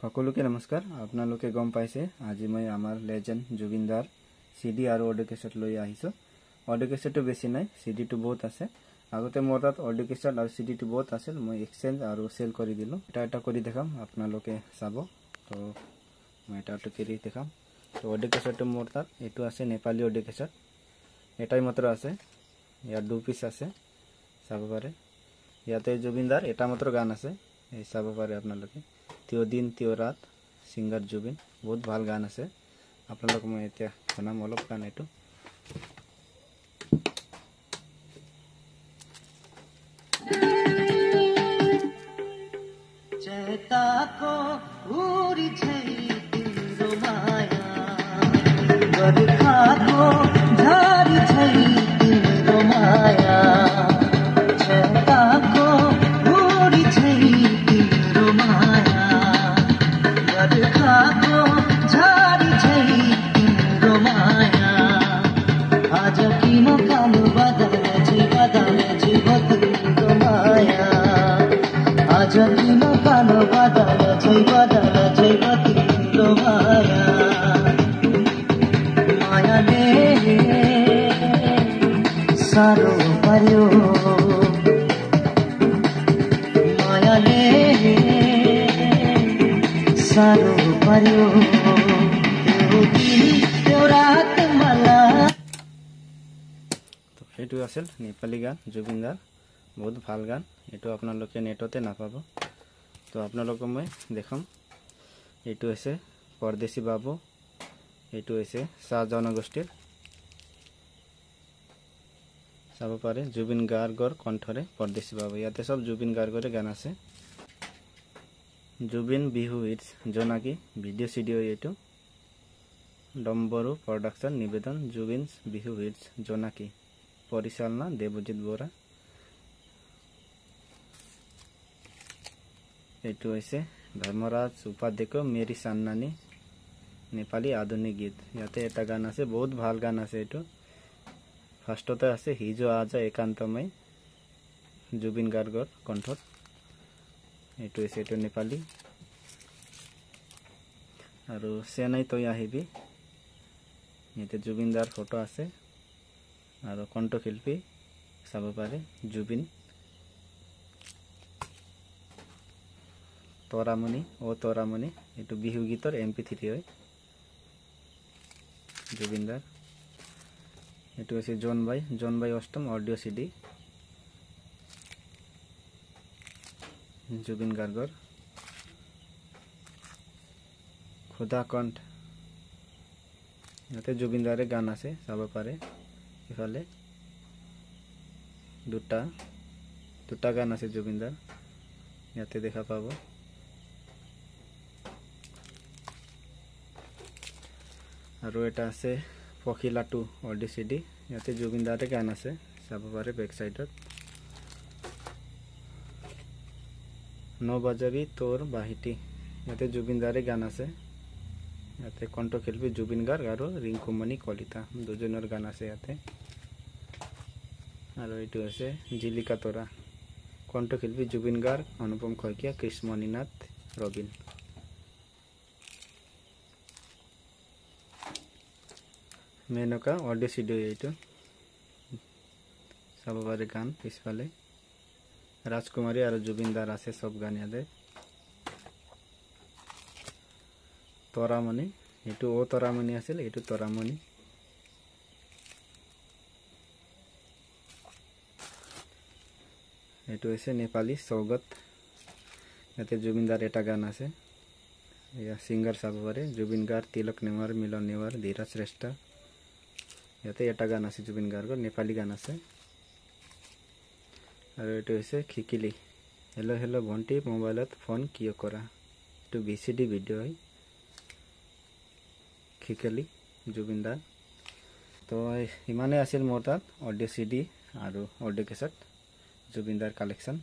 সকলোকে নমস্কাৰ। আপোনালোকে গম পাইছে আজি মই আমাৰ লেজেণ্ড জুবিনদাৰ সিডি আৰু অডিও কেছেট লৈ আহিছো। অডিও কেছেটটো বেছি নাই, সিডিটো বহুত আছে। আগতে মোৰ তাত অডিও কেছেট আৰু সিডিটো বহুত আছিল, মই এক্সচেঞ্জ আৰু সেল কৰি দিলো। এটা কৰি দেখাম, আপোনালোকে চাব। তো মই এটা কৰি দেখাম। তো অডিও কেছেটটো মোৰ তাত এইটো আছে, নেপালী অডিও কেছেট এটাই মাত্ৰ আছে। ইয়াত 2 পিস আছে, চাব পাৰে। ইয়াতে জুবিনদাৰ এটা মাত্ৰ গান আছে, এই চাব পাৰে আপোনালোকে। त्यो दिन त्यो रात सिंगर जुबिन, बहुत ভাল গান আছে। আপোনালোক মই এতিয়া শুনাম অলপ গান এইটো। चेता को उड़ी छै तिम्रो माया, बर्खा को झारी छै तिम्रो माया, चेता को उड़ी छै तिम्रो माया, बर्खा को झारी छै तिम्रो माया, आज किन कालो बदल छै तिम्रो माया, आज किन कालो बदल छै तिम्रो माया, मायाले साह्रो पर्यो, मायाले साह्रो पर्यो, त्यो दिन त्यो रात मलाई। তো এইটো আছিল নেপালী গান জুবিনদাৰ, বহুত ভাল গান। এইটো আপোনালোকে নেটতে নাপাব। তো আপোনালোকক মই দেখাম। এইটো হৈছে পৰদেশী বাবু, এইটো হৈছে চাহ জনগোষ্ঠীৰ, চাব পাৰে। জুবিন গাৰ্গৰ কণ্ঠৰে পৰদেশী বাবু। ইয়াতে সব জুবিন গাৰ্গৰে গান আছে। জুবিন বিহু ইটস জোনাকী ভিডিঅ' চিডিঅ' এইটো। ডম্বৰু প্ৰডাকশ্যন নিবেদন জুবিনছ বিহু ইটস জোনাকী, পৰিচালনা দেৱজিৎ বৰা। এইটো হৈছে ধৰ্মৰাজ উপাধ্যায়ৰ মেৰী চান্নানী, নেপালী আধুনিক গীত। ইয়াতে এটা গান আছে, বহুত ভাল গান আছে। এইটো ফাৰ্ষ্টতে আছে হিজো আজা একান্তময়, জুবিন গাৰ্গৰ কণ্ঠত। এইটো হৈছে এইটো নেপালী। আৰু চেন্নাই তই আহিবি, ইয়াতে জুবিনদাৰ ফটো আছে আৰু কণ্ঠশিল্পী চাব পাৰে জুবিন। তৰামণি অ তৰামণি, এইটো বিহু গীতৰ MP3 হয় জুবিনদাৰ। এইটো হৈছে জোনবাই অষ্টম অডিঅ' CD জুবিন গাৰ্গৰ। খুদা কণ্ঠ, ইয়াতে জুবিনদাৰে গান আছে, চাব পাৰে। ইফালে দুটা গান আছে জুবিনদাৰ, ইয়াতে দেখা পাব। আৰু এটা আছে পখিলাটো অডিঅ' CD, ইয়াতে জুবিনদাৰে গান আছে, চাব পাৰে বেক সাইডত। নবজাবি তোৰ বাহিটি, ইয়াতে জুবিনদাৰে গান আছে। ইয়াতে কণ্ঠশিল্পী জুবিন গাৰ্গ আৰু ৰিংকুমণি কলিতা, দুজনৰ গান আছে ইয়াতে। আৰু এইটো আছে জিলিকা তৰা, কণ্ঠশিল্পী জুবিন গাৰ্গ, অনুপম শইকীয়া, কৃষ্ণমণিনাথ, ৰবীন। মেনকা অডিঅ' CD এইটো, চাব পাৰে গান পিছফালে। ৰাজকুমাৰী আৰু জুবিনদাৰ আছে সব গান ইয়াতে। তৰামণি, এইটো অ তৰামণি আছিল, এইটো তৰামণি। এইটো হৈছে নেপালী চৌগত, ইয়াতে জুবিনদাৰ এটা গান আছে। এয়া সিংগাৰ চাব পাৰে জুবিন গাৰ্গ, তিলক নেৱাৰ, মিলন নেৱাৰ, ধীৰজ শ্ৰেষ্ঠ। ইয়াতে এটা গান আছে জুবিন গাৰ্গৰ, নেপালী গান আছে। আৰু এইটো হৈছে খিকিলি, হেল্ল' হেল্ল' ভণ্টি মোবাইলত ফোন কিয় কৰা, এইটো VCD ভিডিঅ' হয়। খিকিলি জুবিনদাৰ। তো ইমানেই আছিল মোৰ তাত অডিঅ' CD আৰু অডিঅ' কেছেট জুবিনদাৰ কালেকশ্যন।